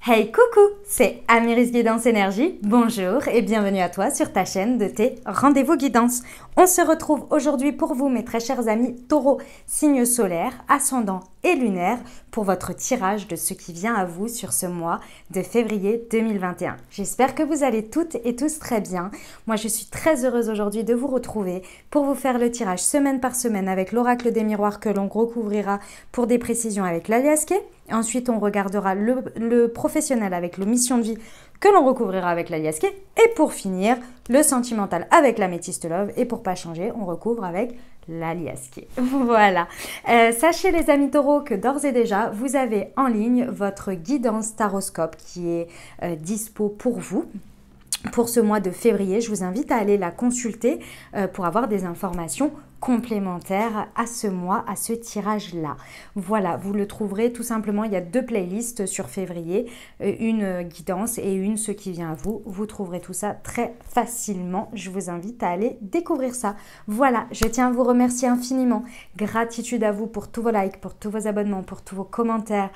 Hey coucou, c'est Amiris Guidance Énergie, bonjour et bienvenue à toi sur ta chaîne de tes rendez-vous guidance. On se retrouve aujourd'hui pour vous mes très chers amis taureaux, signe solaire, ascendant et lunaire pour votre tirage de ce qui vient à vous sur ce mois de février 2021. J'espère que vous allez toutes et tous très bien. Moi je suis très heureuse aujourd'hui de vous retrouver pour vous faire le tirage semaine par semaine avec l'oracle des miroirs que l'on recouvrira pour des précisions avec l'aliasqué. Ensuite, on regardera le professionnel avec le mission de vie que l'on recouvrira avec l'aliasqué. Et pour finir, le sentimental avec la métiste love. Et pour pas changer, on recouvre avec l'aliasqué. Voilà. Sachez les amis taureaux que d'ores et déjà, vous avez en ligne votre guidance taroscope qui est dispo pour vous. Pour ce mois de février, je vous invite à aller la consulter pour avoir des informations complémentaires à ce mois, à ce tirage-là. Voilà, vous le trouverez tout simplement, il y a deux playlists sur février, une guidance et une ce qui vient à vous. Vous trouverez tout ça très facilement. Je vous invite à aller découvrir ça. Voilà, je tiens à vous remercier infiniment. Gratitude à vous pour tous vos likes, pour tous vos abonnements, pour tous vos commentaires,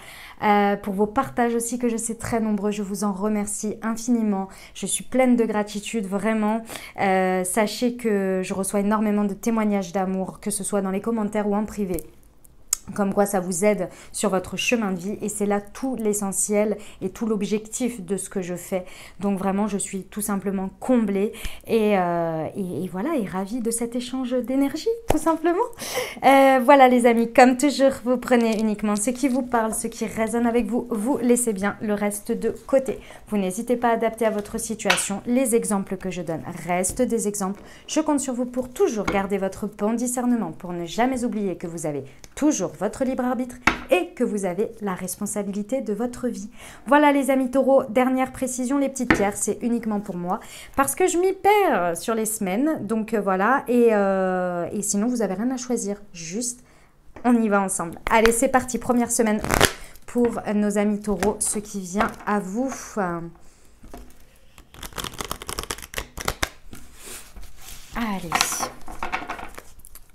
pour vos partages aussi que je sais très nombreux. Je vous en remercie infiniment. Je suis pleine de gratitude, vraiment. Sachez que je reçois énormément de témoignages d'amour, que ce soit dans les commentaires ou en privé. Comme quoi ça vous aide sur votre chemin de vie et c'est là tout l'essentiel et tout l'objectif de ce que je fais. Donc vraiment je suis tout simplement comblée et voilà, et ravie de cet échange d'énergie tout simplement. Voilà les amis, comme toujours vous prenez uniquement ce qui vous parle, ce qui résonne avec vous, vous laissez bien le reste de côté. Vous n'hésitez pas à adapter à votre situation. Les exemples que je donne restent des exemples. Je compte sur vous pour toujours garder votre bon discernement, pour ne jamais oublier que vous avez toujours votre libre arbitre et que vous avez la responsabilité de votre vie. Voilà les amis taureaux, dernière précision, les petites pierres, c'est uniquement pour moi parce que je m'y perds sur les semaines. Donc voilà, et sinon vous n'avez rien à choisir, juste on y va ensemble. Allez, c'est parti, première semaine pour nos amis taureaux, ce qui vient à vous. Allez,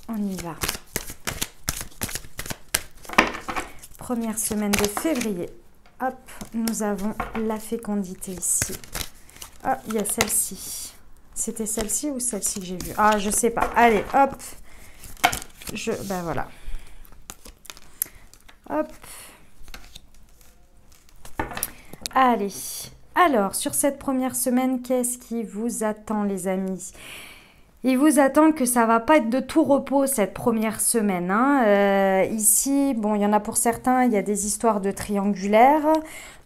on y va. Première semaine de février. Hop, nous avons la fécondité ici. Ah, il y a celle-ci. C'était celle-ci ou celle-ci que j'ai vue? Ah, je sais pas. Allez, hop. Ben voilà. Hop. Allez. Alors, sur cette première semaine, qu'est-ce qui vous attend, les amis ? Il vous attend que ça va pas être de tout repos cette première semaine. Ici, bon, il y en a pour certains, il y a des histoires de triangulaires.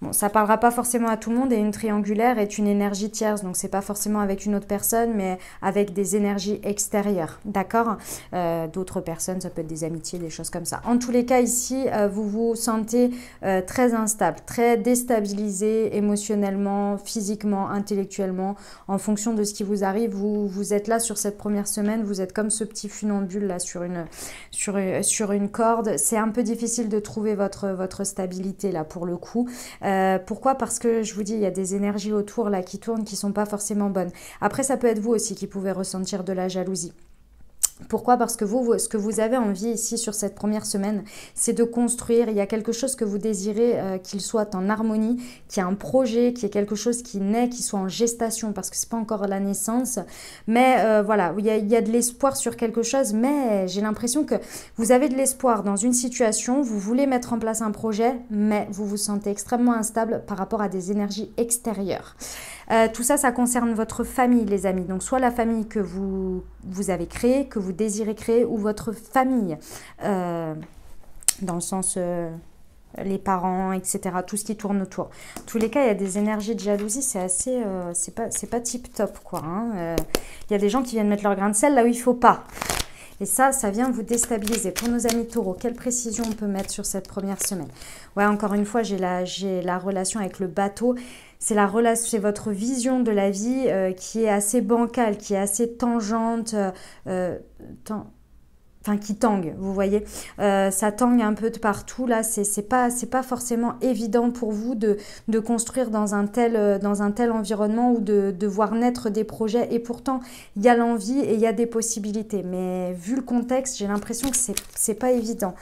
Bon, ça parlera pas forcément à tout le monde et une triangulaire est une énergie tierce, donc c'est pas forcément avec une autre personne, mais avec des énergies extérieures, d'accord? D'autres personnes, ça peut être des amitiés, des choses comme ça. En tous les cas, ici, vous vous sentez très instable, très déstabilisé émotionnellement, physiquement, intellectuellement, en fonction de ce qui vous arrive. Vous êtes là sur cette première semaine, vous êtes comme ce petit funambule là sur une corde. C'est un peu difficile de trouver votre stabilité là pour le coup. Pourquoi? Parce que je vous dis, il y a des énergies autour là qui tournent qui sont pas forcément bonnes. Après, ça peut être vous aussi qui pouvez ressentir de la jalousie. Pourquoi? Parce que vous, ce que vous avez envie ici sur cette première semaine, c'est de construire. Il y a quelque chose que vous désirez qu'il soit en harmonie, qu'il y ait un projet, qu'il y ait quelque chose qui naît, qui soit en gestation, parce que c'est pas encore la naissance. Mais voilà, il y a de l'espoir sur quelque chose, mais j'ai l'impression que vous avez de l'espoir dans une situation, vous voulez mettre en place un projet, mais vous vous sentez extrêmement instable par rapport à des énergies extérieures. Tout ça, ça concerne votre famille, les amis. Donc, soit la famille que vous avez créée, que vous désirez créer, ou votre famille, dans le sens les parents, etc., tout ce qui tourne autour. En tous les cas, il y a des énergies de jalousie, c'est assez, c'est pas tip top, quoi. Il y a des gens qui viennent mettre leur grain de sel là où il faut pas. Et ça vient vous déstabiliser. Pour nos amis taureaux, quelle précision on peut mettre sur cette première semaine? Ouais, encore une fois, j'ai la relation avec le bateau. C'est votre vision de la vie qui est assez bancale, qui est assez tangente, qui tangue, vous voyez. Ça tangue un peu de partout, là, c'est pas forcément évident pour vous de construire dans un tel environnement ou de voir naître des projets, et pourtant, il y a l'envie et il y a des possibilités. Mais vu le contexte, j'ai l'impression que c'est pas évident.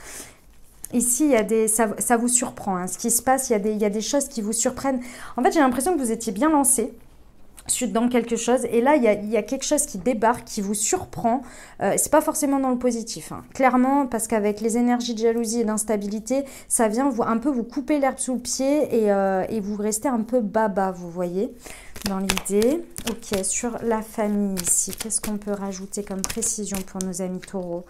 Ici, il y a ça vous surprend. Hein. Ce qui se passe, il y a des choses qui vous surprennent. En fait, j'ai l'impression que vous étiez bien lancé dans quelque chose. Et là, il y a quelque chose qui débarque, qui vous surprend. C'est pas forcément dans le positif. Hein. Clairement, parce qu'avec les énergies de jalousie et d'instabilité, ça vient un peu vous couper l'herbe sous le pied et vous restez un peu baba, vous voyez, dans l'idée. Ok, sur la famille ici, qu'est-ce qu'on peut rajouter comme précision pour nos amis taureaux?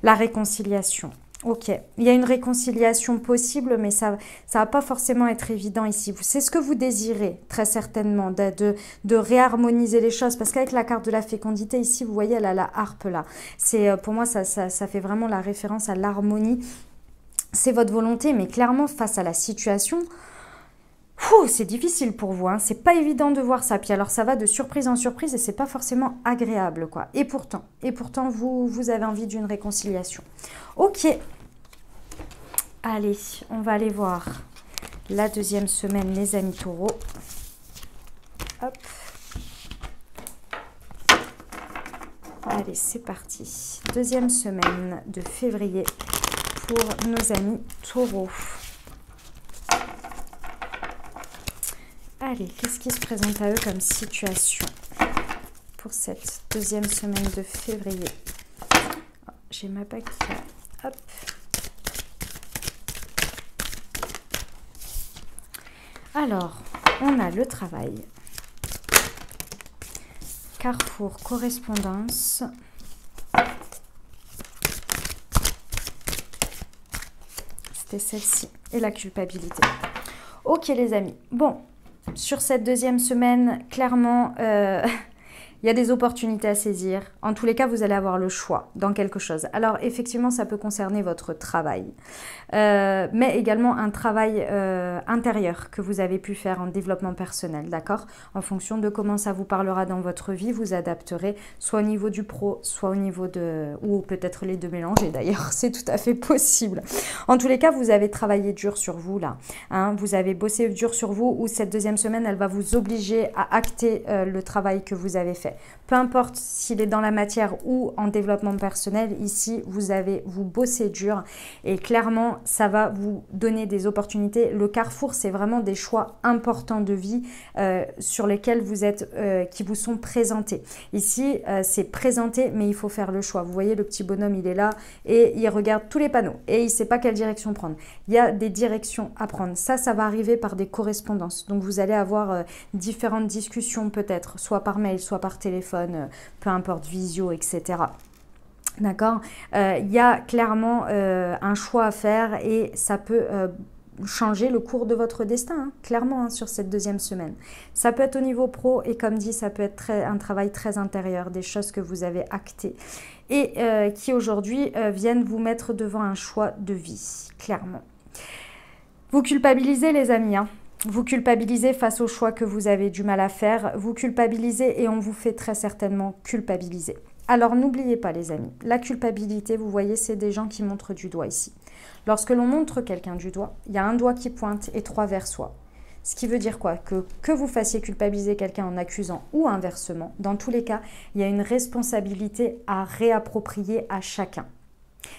La réconciliation. Ok, il y a une réconciliation possible, mais ça va pas forcément être évident ici. C'est ce que vous désirez, très certainement, de réharmoniser les choses. Parce qu'avec la carte de la fécondité, ici, vous voyez, elle a la harpe là. Pour moi, ça fait vraiment la référence à l'harmonie. C'est votre volonté, mais clairement, face à la situation, c'est difficile pour vous. Hein. C'est pas évident de voir ça. Puis alors, ça va de surprise en surprise et c'est pas forcément agréable, quoi. Et pourtant, vous avez envie d'une réconciliation. Ok. Allez, on va aller voir la deuxième semaine, les amis taureaux. Hop. Allez, c'est parti. Deuxième semaine de février pour nos amis taureaux. Allez, qu'est-ce qui se présente à eux comme situation pour cette deuxième semaine de février? Oh, j'ai ma bague qui a... Hop. Alors, on a le travail. Carrefour, correspondance. C'était celle-ci. Et la culpabilité. Ok les amis. Bon, sur cette deuxième semaine, clairement... il y a des opportunités à saisir. En tous les cas, vous allez avoir le choix dans quelque chose. Alors, effectivement, ça peut concerner votre travail, mais également un travail intérieur que vous avez pu faire en développement personnel, d'accord? En fonction de comment ça vous parlera dans votre vie, vous adapterez soit au niveau du pro, soit au niveau de... ou peut-être les deux mélangés d'ailleurs, c'est tout à fait possible. En tous les cas, vous avez travaillé dur sur vous là. Hein, vous avez bossé dur sur vous, ou cette deuxième semaine, elle va vous obliger à acter le travail que vous avez fait. Peu importe s'il est dans la matière ou en développement personnel, ici, vous bossez dur et clairement, ça va vous donner des opportunités. Le carrefour, c'est vraiment des choix importants de vie sur lesquels qui vous sont présentés. Ici, c'est présenté, mais il faut faire le choix. Vous voyez, le petit bonhomme, il est là et il regarde tous les panneaux et il ne sait pas quelle direction prendre. Il y a des directions à prendre. Ça va arriver par des correspondances. Donc, vous allez avoir différentes discussions peut-être, soit par mail, soit par téléphone, peu importe, visio, etc. D'accord? Il y a clairement un choix à faire et ça peut changer le cours de votre destin, hein, clairement, hein, sur cette deuxième semaine. Ça peut être au niveau pro et comme dit, ça peut être un travail très intérieur, des choses que vous avez actées et qui aujourd'hui viennent vous mettre devant un choix de vie, clairement. Vous culpabilisez les amis, hein. Vous culpabilisez face aux choix que vous avez du mal à faire. Vous culpabilisez et on vous fait très certainement culpabiliser. Alors n'oubliez pas les amis, la culpabilité, vous voyez, c'est des gens qui montrent du doigt ici. Lorsque l'on montre quelqu'un du doigt, il y a un doigt qui pointe et 3 vers soi. Ce qui veut dire quoi? Que vous fassiez culpabiliser quelqu'un en accusant ou inversement, dans tous les cas, il y a une responsabilité à réapproprier à chacun.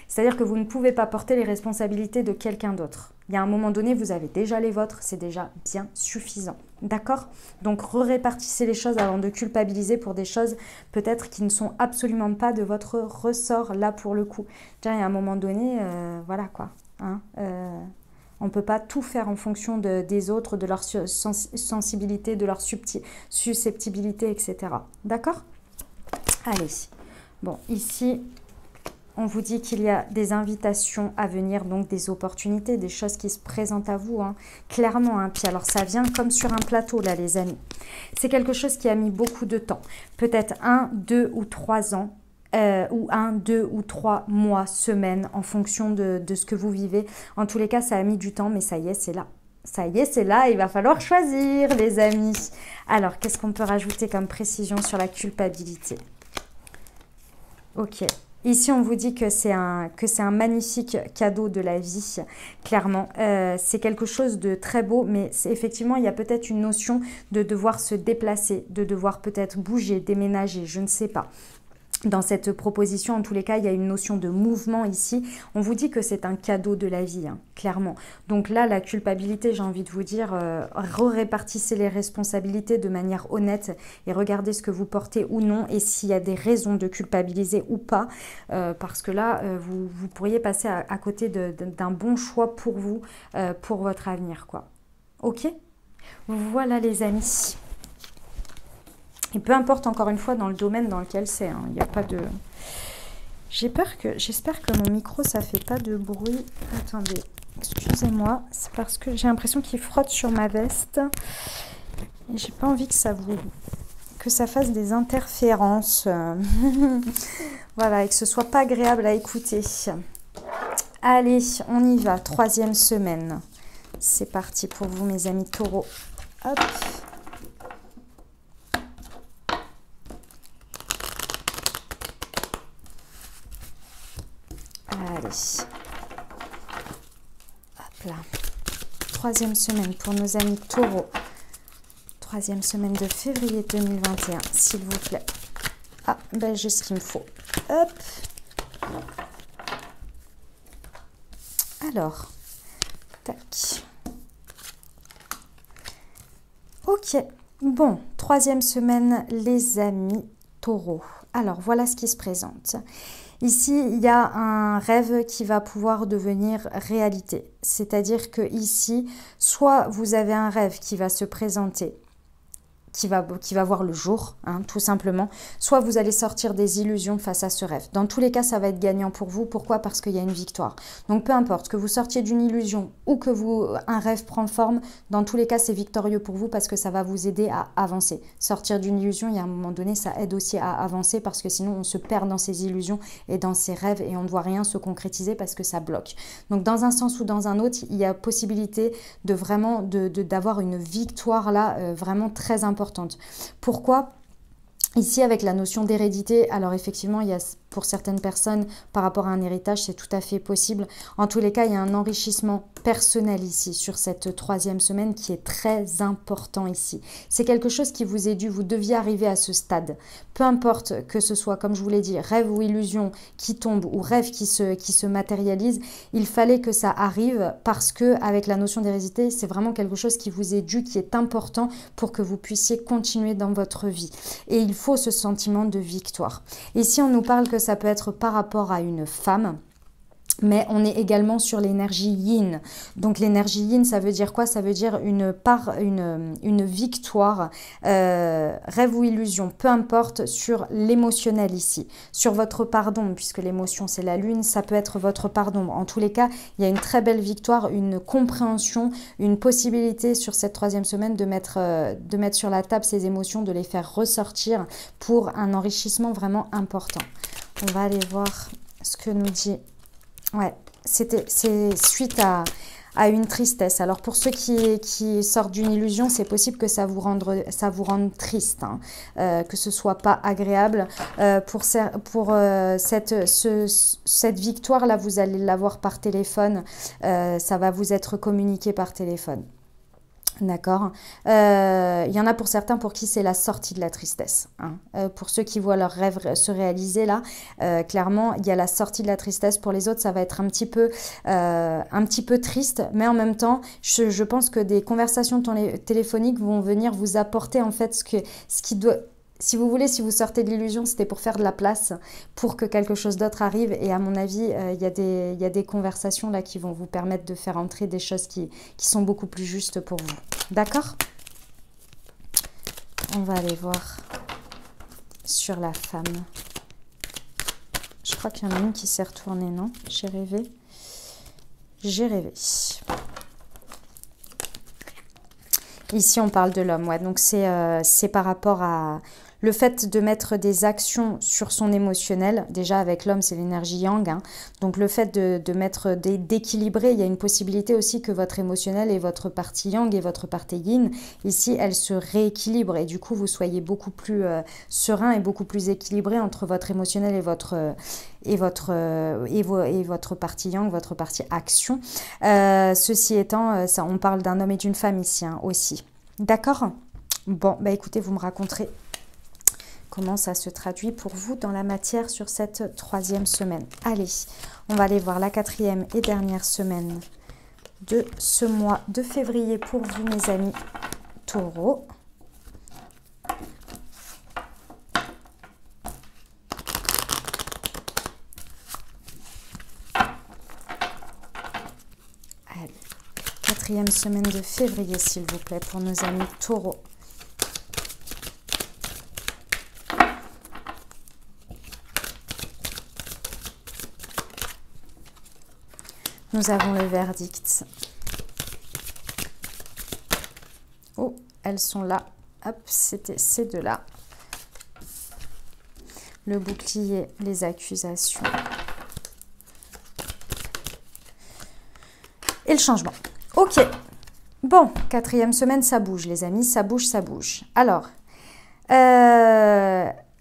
C'est-à-dire que vous ne pouvez pas porter les responsabilités de quelqu'un d'autre. Il y a un moment donné, vous avez déjà les vôtres, c'est déjà bien suffisant. D'accord? Donc, répartissez les choses avant de culpabiliser pour des choses peut-être qui ne sont absolument pas de votre ressort, là pour le coup. Déjà, il y a un moment donné, voilà quoi. Hein, on ne peut pas tout faire en fonction des autres, de leur sensibilité, de leur susceptibilité, etc. D'accord? Allez. Bon, ici... on vous dit qu'il y a des invitations à venir, donc des opportunités, des choses qui se présentent à vous, hein, clairement. Hein. Puis alors, ça vient comme sur un plateau, là, les amis. C'est quelque chose qui a mis beaucoup de temps. Peut-être 1, 2 ou 3 ans, ou 1, 2 ou 3 mois, semaines, en fonction de ce que vous vivez. En tous les cas, ça a mis du temps, mais ça y est, c'est là. Ça y est, c'est là, il va falloir choisir, les amis. Alors, qu'est-ce qu'on peut rajouter comme précision sur la culpabilité? Ok. Ici, on vous dit que c'est un magnifique cadeau de la vie, clairement. C'est quelque chose de très beau, mais effectivement, il y a peut-être une notion de devoir se déplacer, de devoir peut-être bouger, déménager, je ne sais pas. Dans cette proposition, en tous les cas, il y a une notion de mouvement ici. On vous dit que c'est un cadeau de la vie, hein, clairement. Donc là, la culpabilité, j'ai envie de vous dire, répartissez les responsabilités de manière honnête et regardez ce que vous portez ou non et s'il y a des raisons de culpabiliser ou pas. Parce que là, vous pourriez passer à côté d'un bon choix pour vous, pour votre avenir, quoi. Ok? Voilà les amis. Et peu importe encore une fois dans le domaine dans lequel c'est, hein, il n'y a pas de... J'espère que mon micro ça fait pas de bruit. Attendez, excusez-moi, c'est parce que j'ai l'impression qu'il frotte sur ma veste. Et j'ai pas envie que ça fasse des interférences. Voilà, et que ce soit pas agréable à écouter. Allez, on y va, 3e semaine. C'est parti pour vous mes amis taureaux. Hop. Allez, hop là, 3e semaine pour nos amis taureaux, 3e semaine de février 2021, s'il vous plaît. Ah, ben j'ai ce qu'il me faut. Hop. Alors, tac. Ok, bon, 3e semaine, les amis taureaux. Alors, voilà ce qui se présente. Ici, il y a un rêve qui va pouvoir devenir réalité. C'est-à-dire que ici, soit vous avez un rêve qui va se présenter, qui va voir le jour, hein, tout simplement, soit vous allez sortir des illusions face à ce rêve. Dans tous les cas, ça va être gagnant pour vous. Pourquoi? Parce qu'il y a une victoire. Donc, peu importe que vous sortiez d'une illusion ou que un rêve prend forme, dans tous les cas, c'est victorieux pour vous parce que ça va vous aider à avancer. Sortir d'une illusion, il y a un moment donné, ça aide aussi à avancer parce que sinon, on se perd dans ces illusions et dans ces rêves et on ne voit rien se concrétiser parce que ça bloque. Donc, dans un sens ou dans un autre, il y a possibilité de vraiment d'avoir une victoire là, vraiment très importante. Pourquoi? Ici, avec la notion d'hérédité, alors effectivement, il y a pour certaines personnes, par rapport à un héritage, c'est tout à fait possible. En tous les cas, il y a un enrichissement personnel ici, sur cette 3e semaine, qui est très important ici. C'est quelque chose qui vous est dû, vous deviez arriver à ce stade. Peu importe que ce soit, comme je vous l'ai dit, rêve ou illusion qui tombe, ou rêve qui se matérialise, il fallait que ça arrive, parce que avec la notion d'hérédité, c'est vraiment quelque chose qui vous est dû, qui est important pour que vous puissiez continuer dans votre vie. Et il faut ce sentiment de victoire. Ici, on nous parle que ça peut être par rapport à une femme, mais on est également sur l'énergie yin. Donc l'énergie yin, ça veut dire quoi? Ça veut dire une victoire, rêve ou illusion, peu importe, sur l'émotionnel ici. Sur votre pardon, puisque l'émotion c'est la lune, ça peut être votre pardon. En tous les cas, il y a une très belle victoire, une compréhension, une possibilité sur cette 3e semaine de mettre sur la table ces émotions, de les faire ressortir pour un enrichissement vraiment important. On va aller voir ce que nous dit... Ouais, c'est suite à une tristesse. Alors pour ceux qui sortent d'une illusion, c'est possible que ça vous rende triste, hein, que ce soit pas agréable. Pour cette victoire-là, vous allez l'avoir par téléphone. Ça va vous être communiqué par téléphone. D'accord. Il y en a pour certains pour qui c'est la sortie de la tristesse. Hein. Pour ceux qui voient leurs rêves se réaliser là, clairement, il y a la sortie de la tristesse. Pour les autres, ça va être un petit peu triste, mais en même temps, je pense que des conversations téléphoniques vont venir vous apporter en fait ce qui doit... Si vous voulez, si vous sortez de l'illusion, c'était pour faire de la place, pour que quelque chose d'autre arrive. Et à mon avis, il y a des conversations là qui vont vous permettre de faire entrer des choses qui sont beaucoup plus justes pour vous. D'accord? On va aller voir sur la femme. Je crois qu'il y en a une qui s'est retournée, non? J'ai rêvé. J'ai rêvé. Ici, on parle de l'homme, ouais. Donc, c'est par rapport à le fait de mettre des actions sur son émotionnel. Déjà, avec l'homme, c'est l'énergie yang. Hein. Donc, le fait d'équilibrer, il y a une possibilité aussi que votre émotionnel et votre partie yang et votre partie yin, ici, elle se rééquilibre. Et du coup, vous soyez beaucoup plus serein et beaucoup plus équilibré entre votre émotionnel et votre partie yang, votre partie action. Ceci étant, ça, on parle d'un homme et d'une femme ici, hein, aussi. D'accord? Bon, bah écoutez, vous me raconterez comment ça se traduit pour vous dans la matière sur cette 3e semaine. Allez, on va aller voir la 4e et dernière semaine de ce mois de février pour vous, mes amis Taureaux. Allez, 4e semaine de février, s'il vous plaît, pour nos amis Taureaux. Nous avons le verdict. Oh, elles sont là. Hop, c'était ces deux-là. Le bouclier, les accusations. Et le changement. Ok. Bon, 4e semaine, ça bouge, les amis. Ça bouge, ça bouge. Alors,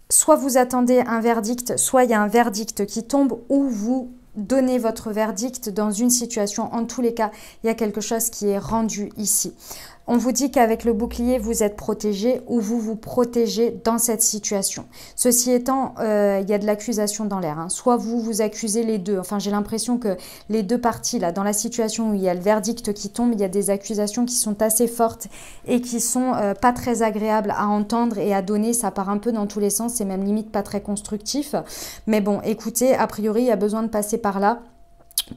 soit vous attendez un verdict, soit il y a un verdict qui tombe, ou vous donnez votre verdict dans une situation. En tous les cas, il y a quelque chose qui est rendu ici. On vous dit qu'avec le bouclier, vous êtes protégé ou vous vous protégez dans cette situation. Ceci étant, il y a de l'accusation dans l'air. Hein. Soit vous vous accusez les deux. Enfin, j'ai l'impression que les deux parties, là, dans la situation où il y a le verdict qui tombe, il y a des accusations qui sont assez fortes et qui sont pas très agréables à entendre et à donner. Ça part un peu dans tous les sens. C'est même limite pas très constructif. Mais bon, écoutez, a priori, il y a besoin de passer par là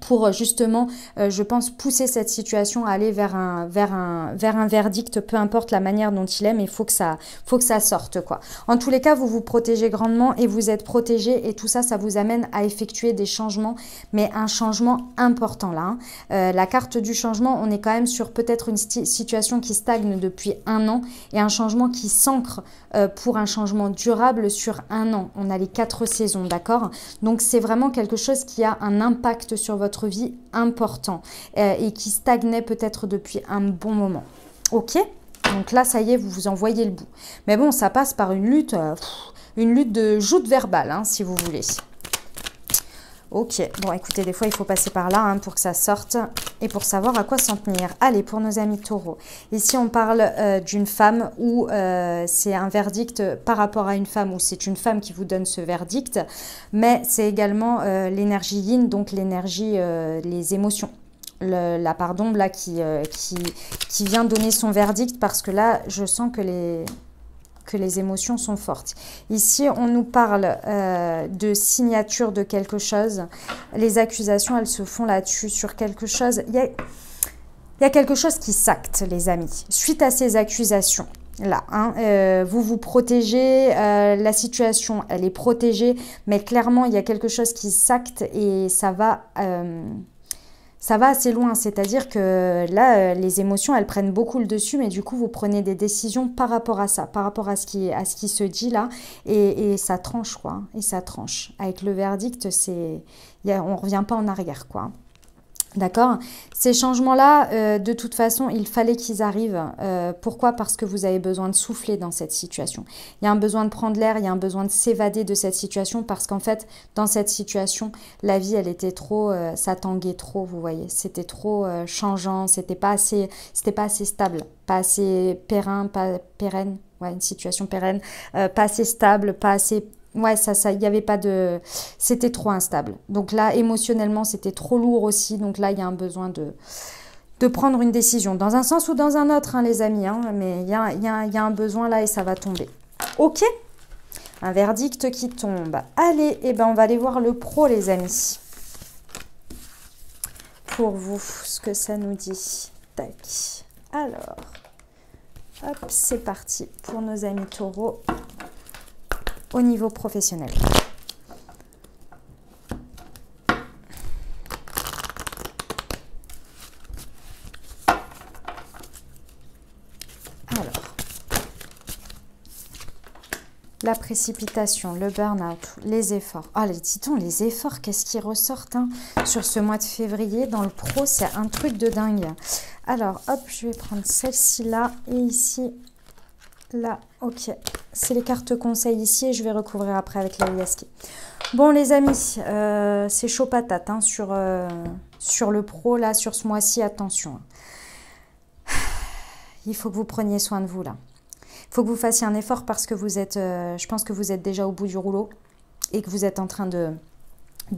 pour justement, je pense, pousser cette situation à aller vers un verdict, peu importe la manière dont il est, mais il faut que ça sorte, quoi. En tous les cas, vous vous protégez grandement et vous êtes protégé, et tout ça, ça vous amène à effectuer des changements, mais un changement important là. Hein. La carte du changement, on est quand même sur peut-être une situation qui stagne depuis 1 an et un changement qui s'ancre pour un changement durable sur 1 an. On a les 4 saisons, d'accord? Donc, c'est vraiment quelque chose qui a un impact sur votre vie important et qui stagnait peut-être depuis un bon moment. Ok, donc là ça y est, vous vous en voyez le bout. Mais bon, ça passe par une lutte de joute verbale, hein, si vous voulez. Ok, bon écoutez, des fois il faut passer par là hein, pour que ça sorte et pour savoir à quoi s'en tenir. Allez, pour nos amis taureaux, ici on parle d'une femme ou c'est un verdict par rapport à une femme ou c'est une femme qui vous donne ce verdict, mais c'est également l'énergie yin, donc l'énergie, les émotions. La part d'ombre là qui vient donner son verdict parce que là je sens que les émotions sont fortes. Ici, on nous parle de signature de quelque chose. Les accusations, elles se font là-dessus, sur quelque chose. Il y a quelque chose qui s'acte, les amis, suite à ces accusations. Là, hein, vous vous protégez, la situation, elle est protégée, mais clairement, il y a quelque chose qui s'acte et ça va assez loin, c'est-à-dire que là, les émotions, elles prennent beaucoup le dessus, mais du coup, vous prenez des décisions par rapport à ça, par rapport à ce qui se dit là, et ça tranche, quoi, et ça tranche. Avec le verdict, on ne revient pas en arrière, quoi. D'accord? Ces changements-là, de toute façon, il fallait qu'ils arrivent. Pourquoi? Parce que vous avez besoin de souffler dans cette situation. Il y a un besoin de prendre l'air, il y a un besoin de s'évader de cette situation parce qu'en fait, dans cette situation, la vie, elle était trop, ça tanguait trop, vous voyez. C'était trop changeant, c'était pas assez stable, pas assez pérenne, ouais, une situation pérenne, pas assez stable, pas assez... Ouais, il n'y avait pas de... C'était trop instable. Donc là, émotionnellement, c'était trop lourd aussi. Donc là, il y a un besoin de prendre une décision. Dans un sens ou dans un autre, hein, les amis. Hein, mais il y a un besoin là et ça va tomber. Ok? Un verdict qui tombe. Allez, eh ben, on va aller voir le pro, les amis. Pour vous, ce que ça nous dit. Tac. Alors, hop, c'est parti pour nos amis taureaux. Au niveau professionnel. Alors, la précipitation, le burn-out, les efforts. Ah, dis-donc, les efforts, qu'est-ce qui ressortent hein, sur ce mois de février dans le pro, c'est un truc de dingue. Alors, hop, je vais prendre celle-ci là et ici. Là, ok, c'est les cartes conseils ici et je vais recouvrir après avec la Yaski. Bon les amis, c'est chaud patate hein, sur le pro, là, sur ce mois-ci, attention. Il faut que vous preniez soin de vous là. faut que vous fassiez un effort parce que vous êtes, je pense que vous êtes déjà au bout du rouleau et que vous êtes en train de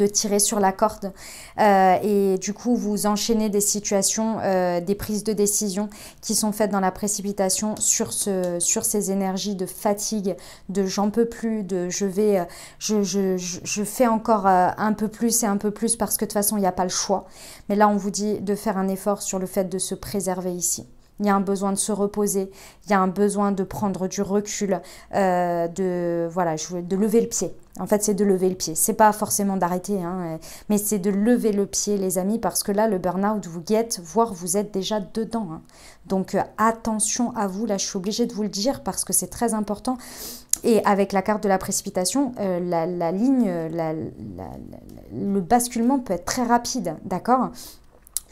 tirer sur la corde et du coup vous enchaînez des situations, des prises de décision qui sont faites dans la précipitation sur ces énergies de fatigue, de j'en peux plus, de je fais encore un peu plus et un peu plus parce que de toute façon il n'y a pas le choix. Mais là on vous dit de faire un effort sur le fait de se préserver ici. Il y a un besoin de se reposer, il y a un besoin de prendre du recul, de lever le pied. En fait, c'est de lever le pied. C'est pas forcément d'arrêter, hein, mais c'est de lever le pied, les amis, parce que là, le burn-out vous guette, voire vous êtes déjà dedans. Hein. Donc, attention à vous. Là, je suis obligée de vous le dire parce que c'est très important. Et avec la carte de la précipitation, la ligne, le basculement peut être très rapide, d'accord ?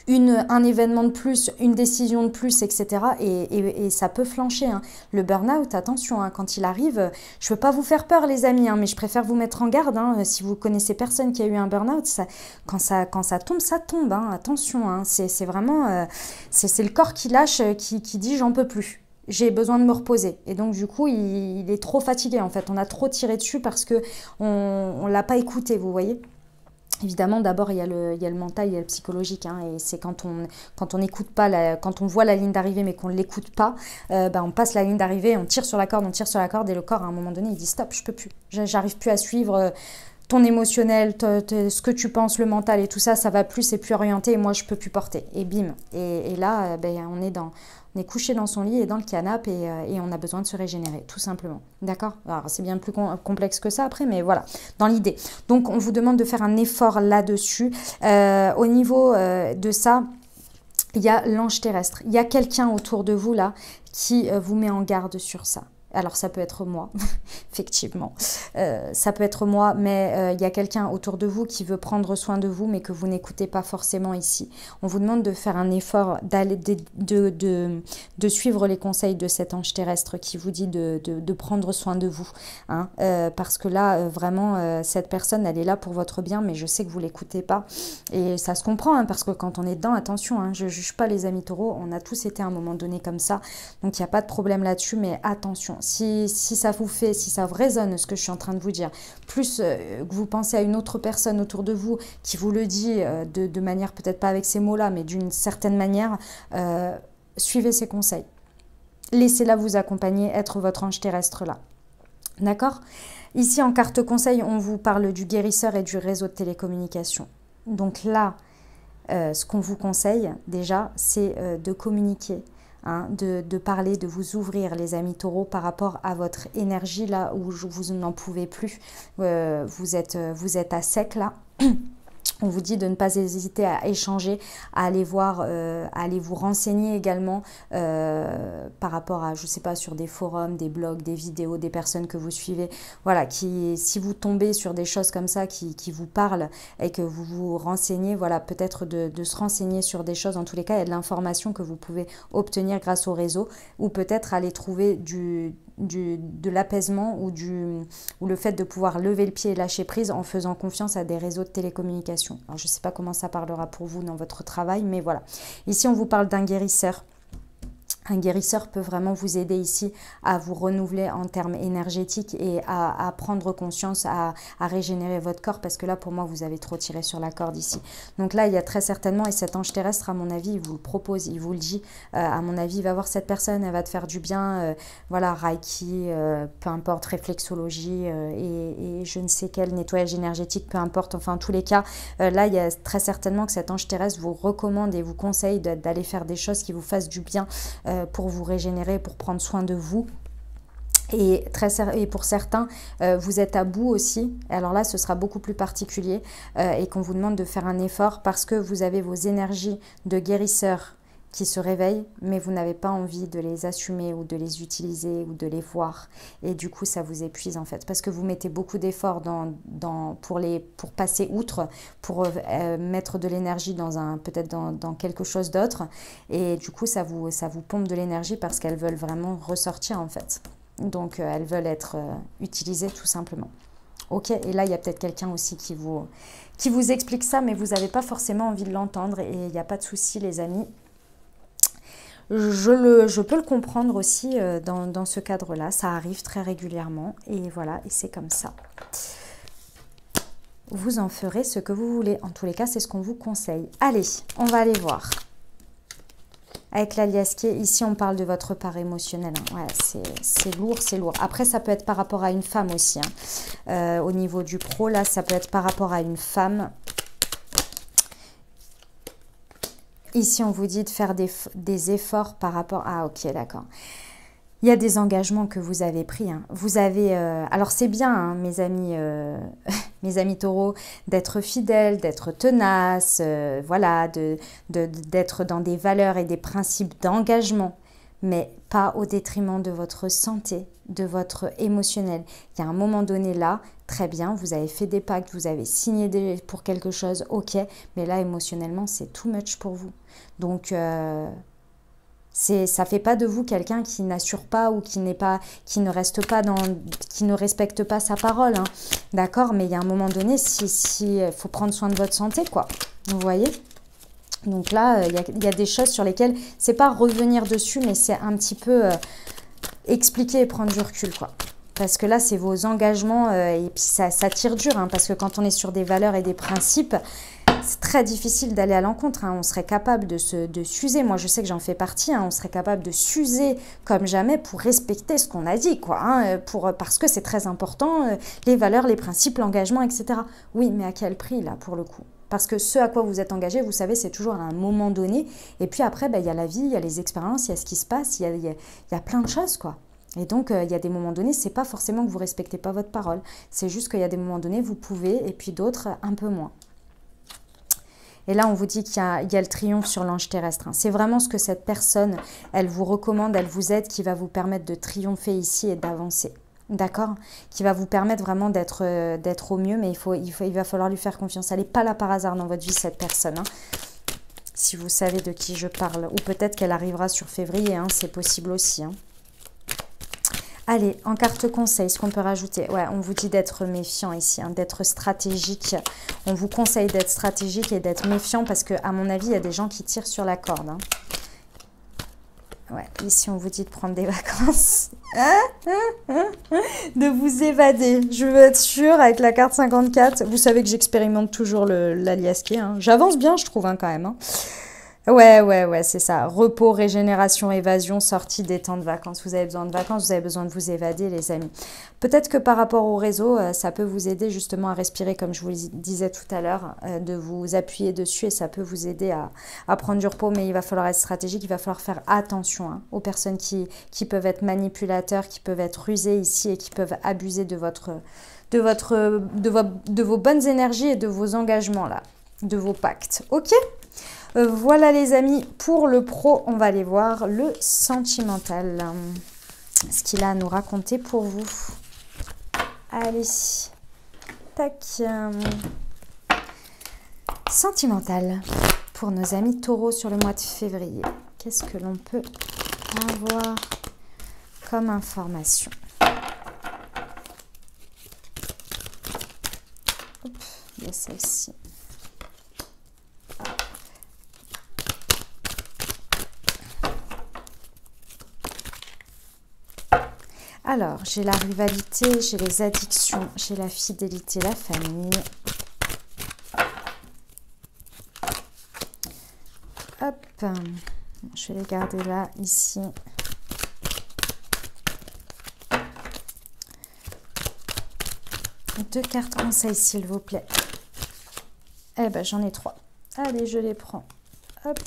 Un événement de plus, une décision de plus, etc. Et ça peut flancher. Hein. Le burn-out, attention, hein, quand il arrive, je ne veux pas vous faire peur les amis, hein, mais je préfère vous mettre en garde. Hein, si vous connaissez personne qui a eu un burn-out, quand ça tombe, ça tombe. Hein, attention, hein, c'est vraiment... c'est le corps qui lâche, qui dit j'en peux plus. J'ai besoin de me reposer. Et donc, du coup, il est trop fatigué, en fait. On a trop tiré dessus parce qu'on ne l'a pas écouté, vous voyez. Évidemment, d'abord, il y a le mental, il y a le psychologique. Hein, et c'est quand on n'écoute pas, quand on voit la ligne d'arrivée mais qu'on ne l'écoute pas, on passe la ligne d'arrivée, on tire sur la corde et le corps, à un moment donné, il dit stop, je peux plus. J'arrive plus à suivre ton émotionnel, ce que tu penses, le mental et tout ça, ça va plus, c'est plus orienté et moi, je peux plus porter. Et bim. Et là, on est couché dans son lit et dans le canapé et on a besoin de se régénérer, tout simplement. D'accord? Alors, c'est bien plus complexe que ça après, mais voilà, dans l'idée. Donc, on vous demande de faire un effort là-dessus. Au niveau de ça, il y a l'ange terrestre. Il y a quelqu'un autour de vous, là, qui vous met en garde sur ça. Alors, ça peut être moi, effectivement. Ça peut être moi, mais il y a quelqu'un autour de vous qui veut prendre soin de vous, mais que vous n'écoutez pas forcément ici. On vous demande de faire un effort, de suivre les conseils de cet ange terrestre qui vous dit de prendre soin de vous. Hein, parce que là, vraiment, cette personne, elle est là pour votre bien, mais je sais que vous ne l'écoutez pas. Et ça se comprend, hein, parce que quand on est dedans, attention, hein, je ne juge pas les amis taureaux, on a tous été à un moment donné comme ça. Donc, il n'y a pas de problème là-dessus, mais attention. Si ça vous fait, si ça résonne ce que je suis en train de vous dire, plus que vous pensez à une autre personne autour de vous qui vous le dit de manière peut-être pas avec ces mots-là, mais d'une certaine manière, suivez ses conseils. Laissez-la vous accompagner, être votre ange terrestre là. D'accord? Ici, en carte conseil, on vous parle du guérisseur et du réseau de télécommunications. Donc là, ce qu'on vous conseille déjà, c'est de communiquer. Hein, de parler, de vous ouvrir les amis taureaux par rapport à votre énergie là où vous n'en pouvez plus, vous êtes à sec là. On vous dit de ne pas hésiter à échanger, à aller voir, à aller vous renseigner également par rapport à, je ne sais pas, sur des forums, des blogs, des vidéos, des personnes que vous suivez. Voilà, si vous tombez sur des choses comme ça qui vous parlent et que vous vous renseignez, voilà, peut-être de se renseigner sur des choses. En tous les cas, il y a de l'information que vous pouvez obtenir grâce au réseau ou peut-être aller trouver de l'apaisement ou le fait de pouvoir lever le pied et lâcher prise en faisant confiance à des réseaux de télécommunications. Alors, je ne sais pas comment ça parlera pour vous dans votre travail, mais voilà. Ici, on vous parle d'un guérisseur. Un guérisseur peut vraiment vous aider ici à vous renouveler en termes énergétiques et à prendre conscience, à régénérer votre corps parce que là, pour moi, vous avez trop tiré sur la corde ici. Donc là, il y a très certainement, et cet ange terrestre, à mon avis, il vous le propose, il vous le dit, à mon avis, il va voir cette personne, elle va te faire du bien, voilà, Reiki, peu importe, réflexologie et je ne sais quel nettoyage énergétique, peu importe, enfin, en tous les cas, là, il y a très certainement que cet ange terrestre vous recommande et vous conseille d'aller faire des choses qui vous fassent du bien, pour vous régénérer, pour prendre soin de vous. Et pour certains, vous êtes à bout aussi. Alors là, ce sera beaucoup plus particulier et qu'on vous demande de faire un effort parce que vous avez vos énergies de guérisseur qui se réveillent, mais vous n'avez pas envie de les assumer ou de les utiliser ou de les voir. Et du coup, ça vous épuise en fait, parce que vous mettez beaucoup d'efforts pour passer outre, pour mettre de l'énergie peut-être dans quelque chose d'autre. Et du coup, ça vous pompe de l'énergie parce qu'elles veulent vraiment ressortir en fait. Donc, elles veulent être utilisées tout simplement. Ok, et là, il y a peut-être quelqu'un aussi qui vous explique ça, mais vous n'avez pas forcément envie de l'entendre et il n'y a pas de souci, les amis. Je peux le comprendre aussi dans ce cadre-là. Ça arrive très régulièrement. Et voilà, et c'est comme ça. Vous en ferez ce que vous voulez. En tous les cas, c'est ce qu'on vous conseille. Allez, on va aller voir. Avec l'alias qui est ici, on parle de votre part émotionnelle. Hein. Ouais, c'est lourd, c'est lourd. Après, ça peut être par rapport à une femme aussi. Hein. Au niveau du pro, là, ça peut être par rapport à une femme. Ici, on vous dit de faire des efforts par rapport... Ah, ok, d'accord. Il y a des engagements que vous avez pris. Hein. Vous avez... alors, c'est bien, hein, mes amis... mes amis taureaux, d'être fidèles, d'être tenaces, voilà, d'être dans des valeurs et des principes d'engagement, mais pas au détriment de votre santé, de votre émotionnel. Il y a un moment donné là, très bien, vous avez fait des pactes, vous avez signé pour quelque chose, ok, mais là émotionnellement c'est too much pour vous. Donc ça fait pas de vous quelqu'un qui n'assure pas ou qui ne reste pas qui ne respecte pas sa parole, hein. D'accord, mais il y a un moment donné, si faut prendre soin de votre santé, quoi. Vous voyez? Donc là, il y a des choses sur lesquelles c'est pas revenir dessus, mais c'est un petit peu expliquer et prendre du recul, quoi. Parce que là, c'est vos engagements et puis ça tire dur, hein, parce que quand on est sur des valeurs et des principes, c'est très difficile d'aller à l'encontre. Hein. On serait capable de s'user. Moi, je sais que j'en fais partie. Hein. On serait capable de s'user comme jamais pour respecter ce qu'on a dit, quoi. Hein, parce que c'est très important, les valeurs, les principes, l'engagement, etc. Oui, mais à quel prix, là, pour le coup? Parce que ce à quoi vous êtes engagé, vous savez, c'est toujours à un moment donné. Et puis après, il y a la vie, il y a les expériences, il y a ce qui se passe, il y a plein de choses, quoi. Et donc, il y a des moments donnés, c'est pas forcément que vous respectez pas votre parole. C'est juste qu'il y a des moments donnés, vous pouvez, et puis d'autres, un peu moins. Et là, on vous dit qu'il y a le triomphe sur l'ange terrestre. Hein. C'est vraiment ce que cette personne, elle vous recommande, elle vous aide, qui va vous permettre de triompher ici et d'avancer. D'accord? Qui va vous permettre vraiment d'être au mieux, mais il va falloir lui faire confiance. Elle n'est pas là par hasard dans votre vie, cette personne. Hein. Si vous savez de qui je parle. Ou peut-être qu'elle arrivera sur février, hein, c'est possible aussi. Hein. Allez, en carte conseil, ce qu'on peut rajouter. Ouais, on vous dit d'être méfiant ici, hein, d'être stratégique. On vous conseille d'être stratégique et d'être méfiant parce qu'à mon avis, il y a des gens qui tirent sur la corde. Hein. Ouais, ici, on vous dit de prendre des vacances. De vous évader. Je veux être sûre, avec la carte 54, vous savez que j'expérimente toujours l'alias qui est. Hein. J'avance bien, je trouve, hein, quand même. Hein. Ouais, c'est ça. Repos, régénération, évasion, sortie des temps de vacances. Vous avez besoin de vacances, vous avez besoin de vous évader, les amis. Peut-être que par rapport au réseau, ça peut vous aider justement à respirer, comme je vous le disais tout à l'heure, de vous appuyer dessus et ça peut vous aider à prendre du repos. Mais il va falloir être stratégique, il va falloir faire attention hein, aux personnes qui peuvent être manipulateurs, qui peuvent être rusées ici et qui peuvent abuser de vos bonnes énergies et de vos engagements là, de vos pactes. Ok ? Voilà les amis, pour le pro, on va aller voir le sentimental. Ce qu'il a à nous raconter pour vous. Allez, tac. Sentimental pour nos amis taureaux sur le mois de février. Qu'est-ce que l'on peut avoir comme information? Hop, il y a celle-ci. Alors, j'ai la rivalité, j'ai les addictions, j'ai la fidélité, la famille. Hop, je vais les garder là, ici. Deux cartes conseils, s'il vous plaît. Eh ben, j'en ai 3. Allez, je les prends. Hop.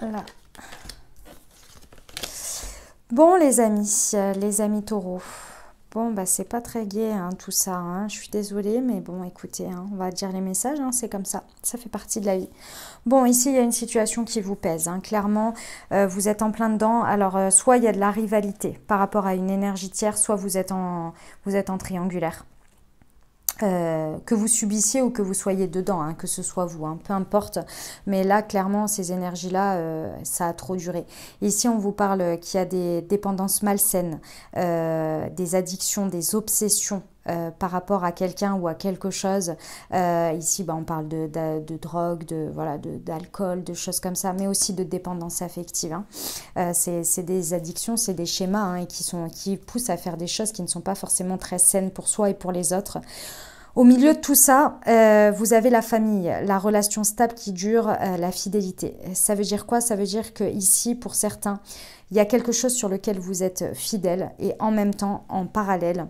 Là. Bon, les amis taureaux. Bon, bah, c'est pas très gai, hein, tout ça. Hein. Je suis désolée, mais bon, écoutez, hein, on va dire les messages, hein, c'est comme ça. Ça fait partie de la vie. Bon, ici, il y a une situation qui vous pèse. Hein. Clairement, vous êtes en plein dedans. Alors, soit il y a de la rivalité par rapport à une énergie tierce, soit vous êtes en triangulaire. Que vous subissiez ou que vous soyez dedans, hein, que ce soit vous, hein, peu importe. Mais là, clairement, ces énergies-là, ça a trop duré. Ici, on vous parle qu'il y a des dépendances malsaines, des addictions, des obsessions par rapport à quelqu'un ou à quelque chose. Ici, on parle de drogue, voilà, d'alcool, de choses comme ça, mais aussi de dépendance affective. Hein. C'est des addictions, c'est des schémas hein, qui poussent à faire des choses qui ne sont pas forcément très saines pour soi et pour les autres. Au milieu de tout ça, vous avez la famille, la relation stable qui dure, la fidélité. Ça veut dire quoi? Ça veut dire que ici, pour certains, il y a quelque chose sur lequel vous êtes fidèle et en même temps, en parallèle,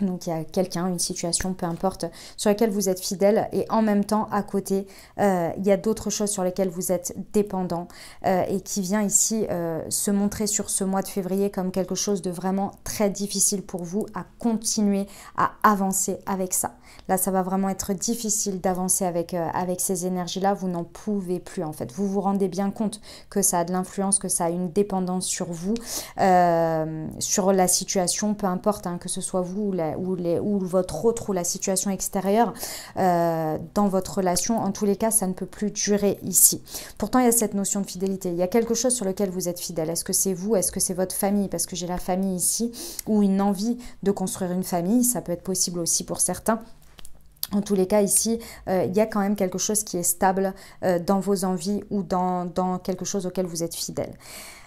donc il y a quelqu'un, une situation, peu importe, sur laquelle vous êtes fidèle et en même temps à côté, il y a d'autres choses sur lesquelles vous êtes dépendant et qui vient ici se montrer sur ce mois de février comme quelque chose de vraiment très difficile pour vous à continuer à avancer avec ça. Là, ça va vraiment être difficile d'avancer avec ces énergies-là. Vous n'en pouvez plus en fait. Vous vous rendez bien compte que ça a de l'influence, que ça a une dépendance sur vous, sur la situation, peu importe, hein, que ce soit vous ou votre autre ou la situation extérieure dans votre relation. En tous les cas, ça ne peut plus durer ici. Pourtant, il y a cette notion de fidélité. Il y a quelque chose sur lequel vous êtes fidèle. Est-ce que c'est vous? Est-ce que c'est votre famille? Parce que j'ai la famille ici, ou une envie de construire une famille. Ça peut être possible aussi pour certains. En tous les cas, ici, il y a quand même quelque chose qui est stable dans vos envies ou dans quelque chose auquel vous êtes fidèle.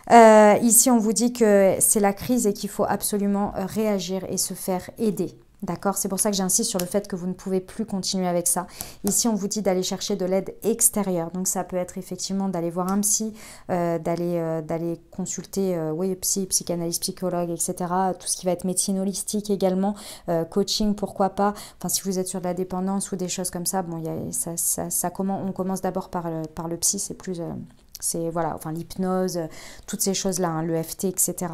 Ici, on vous dit que c'est la crise et qu'il faut absolument réagir et se faire aider. D'accord? C'est pour ça que j'insiste sur le fait que vous ne pouvez plus continuer avec ça. Ici, on vous dit d'aller chercher de l'aide extérieure. Donc, ça peut être effectivement d'aller voir un psy, d'aller consulter psychanalyse, psychologue, etc. Tout ce qui va être médecine holistique également, coaching, pourquoi pas. Enfin, si vous êtes sur de la dépendance ou des choses comme ça, bon, on commence d'abord par le psy, c'est plus... voilà, enfin l'hypnose, toutes ces choses-là, hein, l'EFT, etc.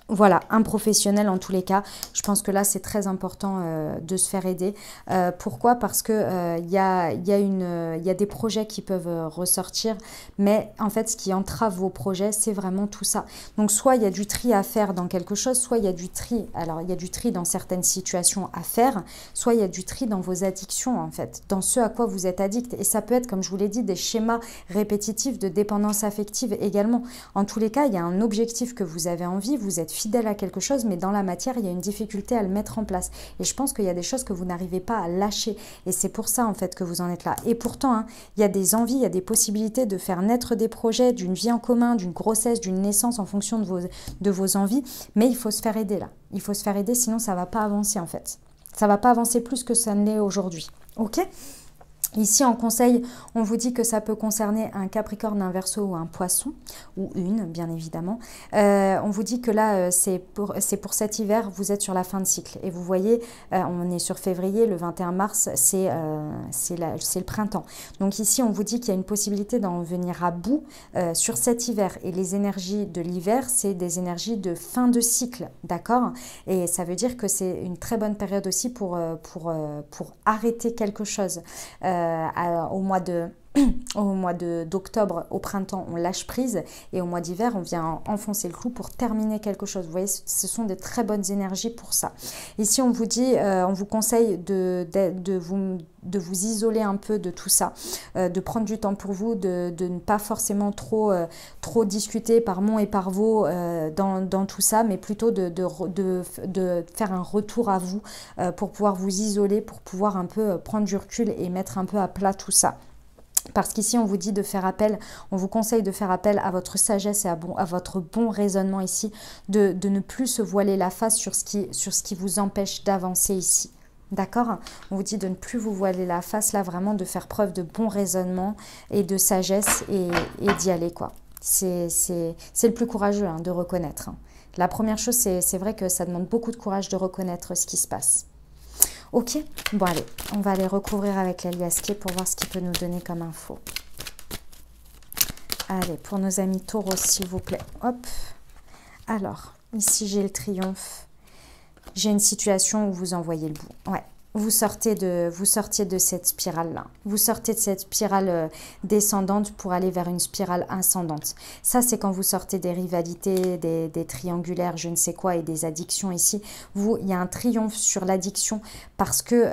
Voilà, un professionnel en tous les cas. Je pense que là, c'est très important de se faire aider. Pourquoi? Parce que y a des projets qui peuvent ressortir, mais en fait, ce qui entrave vos projets, c'est vraiment tout ça. Donc, soit il y a du tri à faire dans quelque chose, soit il y a du tri. Alors, il y a du tri dans certaines situations à faire, soit il y a du tri dans vos addictions, en fait, dans ce à quoi vous êtes addict. Et ça peut être, comme je vous l'ai dit, des schémas répétitifs de dépendance affective également. En tous les cas, il y a un objectif que vous avez envie, vous êtes fidèle à quelque chose, mais dans la matière, il y a une difficulté à le mettre en place. Et je pense qu'il y a des choses que vous n'arrivez pas à lâcher. Et c'est pour ça, en fait, que vous en êtes là. Et pourtant, hein, il y a des envies, il y a des possibilités de faire naître des projets, d'une vie en commun, d'une grossesse, d'une naissance en fonction de vos envies. Mais il faut se faire aider, là. Il faut se faire aider, sinon ça ne va pas avancer, en fait. Ça ne va pas avancer plus que ça ne l'est aujourd'hui. Ok ? Ici, en conseil, on vous dit que ça peut concerner un Capricorne, un Verseau ou un Poisson, ou une, bien évidemment. On vous dit que là, c'est pour cet hiver, vous êtes sur la fin de cycle. Et vous voyez, on est sur février, le 21 mars, c'est le printemps. Donc ici, on vous dit qu'il y a une possibilité d'en venir à bout sur cet hiver. Et les énergies de l'hiver, c'est des énergies de fin de cycle, d'accord? Et ça veut dire que c'est une très bonne période aussi pour arrêter quelque chose. Au mois d'octobre, au printemps, on lâche prise et au mois d'hiver, on vient enfoncer le clou pour terminer quelque chose. Vous voyez, ce sont de très bonnes énergies pour ça. Ici, on vous dit, on vous conseille de vous isoler un peu de tout ça, de prendre du temps pour vous, de ne pas forcément trop discuter par mon et par vos dans tout ça, mais plutôt de faire un retour à vous pour pouvoir vous isoler, pour pouvoir un peu prendre du recul et mettre un peu à plat tout ça. Parce qu'ici, on vous dit de faire appel, on vous conseille de faire appel à votre sagesse et à votre bon raisonnement ici, de ne plus se voiler la face sur ce qui vous empêche d'avancer ici. D'accord? On vous dit de ne plus vous voiler la face, là, vraiment de faire preuve de bon raisonnement et de sagesse et d'y aller, quoi. C'est le plus courageux, hein, de reconnaître. Hein. La première chose, c'est vrai que ça demande beaucoup de courage de reconnaître ce qui se passe. Ok, bon allez, on va aller recouvrir avec l'aliasqué pour voir ce qu'il peut nous donner comme info. Allez, pour nos amis taureaux, s'il vous plaît. Hop. Alors, ici j'ai le triomphe. J'ai une situation où vous envoyez le bout. Ouais. Vous sortiez de cette spirale-là. Vous sortez de cette spirale descendante pour aller vers une spirale ascendante. Ça, c'est quand vous sortez des rivalités, des triangulaires, je ne sais quoi, et des addictions ici. Il y a un triomphe sur l'addiction parce que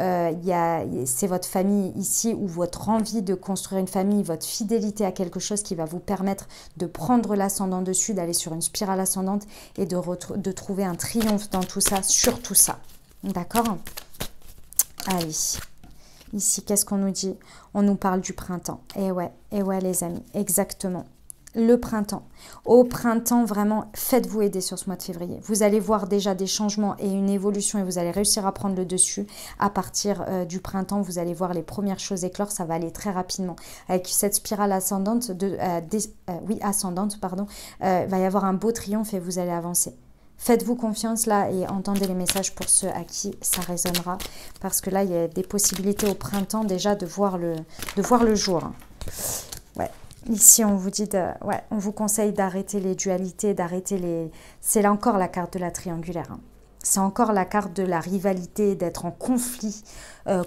c'est votre famille ici ou votre envie de construire une famille, votre fidélité à quelque chose qui va vous permettre de prendre l'ascendant dessus, d'aller sur une spirale ascendante et de trouver un triomphe dans tout ça, sur tout ça. D'accord? Allez. Ici, qu'est-ce qu'on nous dit? On nous parle du printemps. Et ouais, les amis, exactement. Le printemps. Au printemps, vraiment, faites-vous aider sur ce mois de février. Vous allez voir déjà des changements et une évolution et vous allez réussir à prendre le dessus. À partir du printemps, vous allez voir les premières choses éclore. Ça va aller très rapidement. Avec cette spirale ascendante, ascendante, pardon, va y avoir un beau triomphe et vous allez avancer. Faites-vous confiance là et entendez les messages pour ceux à qui ça résonnera. Parce que là, il y a des possibilités au printemps déjà de voir le jour. Ouais. Ici, on vous dit, on vous conseille d'arrêter les dualités, d'arrêter les... C'est là encore la carte de la triangulaire. Hein. C'est encore la carte de la rivalité, d'être en conflit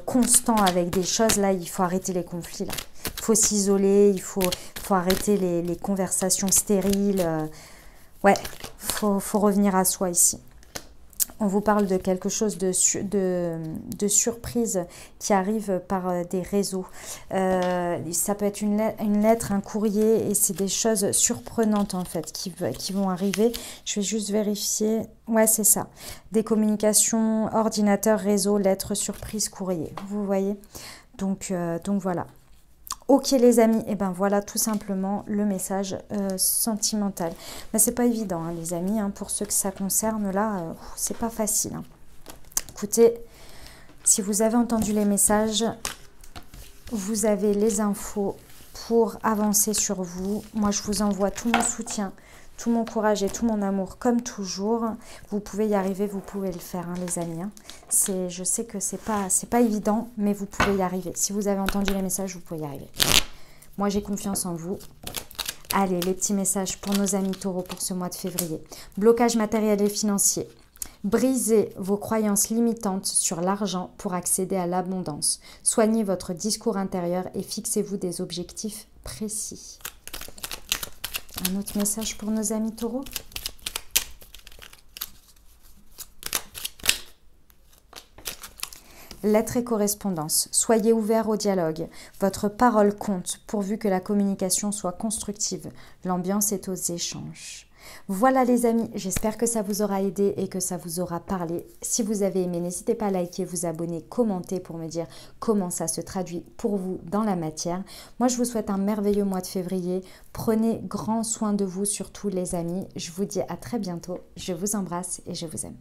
constant avec des choses. Là, il faut arrêter les conflits. Là. Il faut s'isoler, il faut arrêter les conversations stériles. Ouais, faut revenir à soi ici. On vous parle de quelque chose de surprise qui arrive par des réseaux. Ça peut être une lettre, un courrier, et c'est des choses surprenantes en fait qui vont arriver. Je vais juste vérifier. Ouais, c'est ça. Des communications, ordinateur, réseau, lettres, surprise, courrier. Vous voyez? Donc voilà. Ok les amis, et ben voilà tout simplement le message sentimental. Mais c'est pas évident hein, les amis, hein, pour ceux que ça concerne là, c'est pas facile. Hein. Écoutez, si vous avez entendu les messages, vous avez les infos pour avancer sur vous. Moi je vous envoie tout mon soutien, tout mon courage et tout mon amour comme toujours. Vous pouvez y arriver, vous pouvez le faire hein, les amis. Hein. Je sais que c'est pas évident, mais vous pouvez y arriver. Si vous avez entendu les messages, vous pouvez y arriver. Moi, j'ai confiance en vous. Allez, les petits messages pour nos amis taureaux pour ce mois de février. Blocage matériel et financier. Brisez vos croyances limitantes sur l'argent pour accéder à l'abondance. Soignez votre discours intérieur et fixez-vous des objectifs précis. Un autre message pour nos amis taureaux. Lettres et correspondance. Soyez ouverts au dialogue. Votre parole compte pourvu que la communication soit constructive. L'ambiance est aux échanges. Voilà les amis, j'espère que ça vous aura aidé et que ça vous aura parlé. Si vous avez aimé, n'hésitez pas à liker, vous abonner, commenter pour me dire comment ça se traduit pour vous dans la matière. Moi, je vous souhaite un merveilleux mois de février. Prenez grand soin de vous, surtout les amis. Je vous dis à très bientôt. Je vous embrasse et je vous aime.